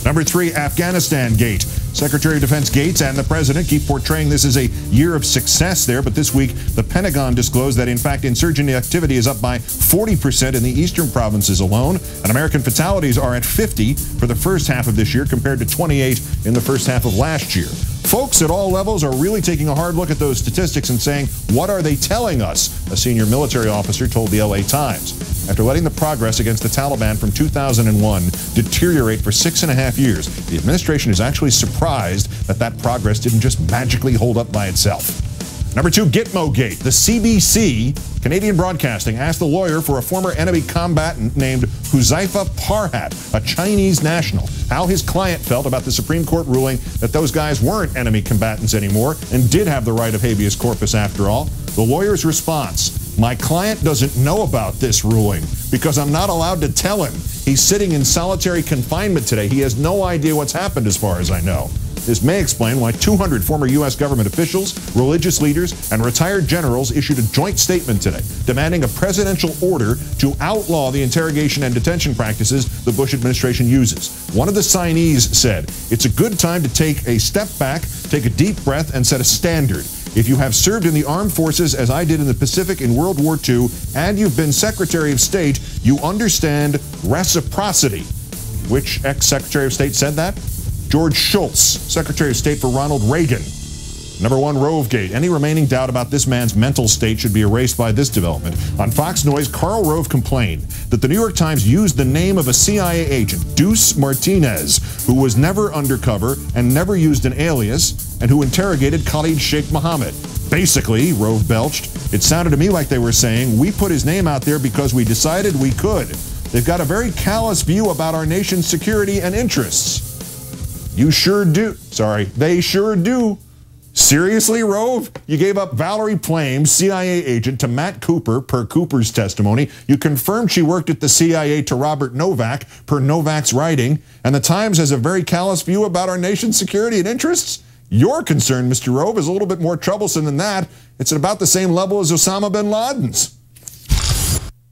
Number 3, Afghanistan Gate. Secretary of Defense Gates and the President keep portraying this as a year of success there, but this week the Pentagon disclosed that in fact insurgent activity is up by 40% in the eastern provinces alone, and American fatalities are at 50 for the first half of this year compared to 28 in the first half of last year. Folks at all levels are really taking a hard look at those statistics and saying, what are they telling us? A senior military officer told the LA Times. After letting the progress against the Taliban from 2001 deteriorate for 6.5 years, the administration is actually surprised that that progress didn't just magically hold up by itself. Number 2, Gitmo-gate. The CBC, Canadian Broadcasting, asked the lawyer for a former enemy combatant named Huzaifa Parhat, a Chinese national, how his client felt about the Supreme Court ruling that those guys weren't enemy combatants anymore and did have the right of habeas corpus after all. The lawyer's response: my client doesn't know about this ruling because I'm not allowed to tell him. He's sitting in solitary confinement today. He has no idea what's happened as far as I know. This may explain why 200 former U.S. government officials, religious leaders, and retired generals issued a joint statement today demanding a presidential order to outlaw the interrogation and detention practices the Bush administration uses. One of the signees said, "It's a good time to take a step back, take a deep breath, and set a standard. If you have served in the armed forces as I did in the Pacific in World War II, and you've been Secretary of State, you understand reciprocity." Which ex-Secretary of State said that? George Shultz, Secretary of State for Ronald Reagan. Number 1, Rovegate. Any remaining doubt about this man's mental state should be erased by this development. On Fox News, Karl Rove complained that the New York Times used the name of a CIA agent, Deuce Martinez, who was never undercover and never used an alias, and who interrogated Khalid Sheikh Mohammed. Basically, Rove belched, it sounded to me like they were saying, we put his name out there because we decided we could. They've got a very callous view about our nation's security and interests. You sure do. Sorry, they sure do. Seriously, Rove? You gave up Valerie Plame, CIA agent, to Matt Cooper, per Cooper's testimony. You confirmed she worked at the CIA to Robert Novak, per Novak's writing. And the Times has a very callous view about our nation's security and interests? Your concern, Mr. Rove, is a little bit more troublesome than that. It's at about the same level as Osama bin Laden's.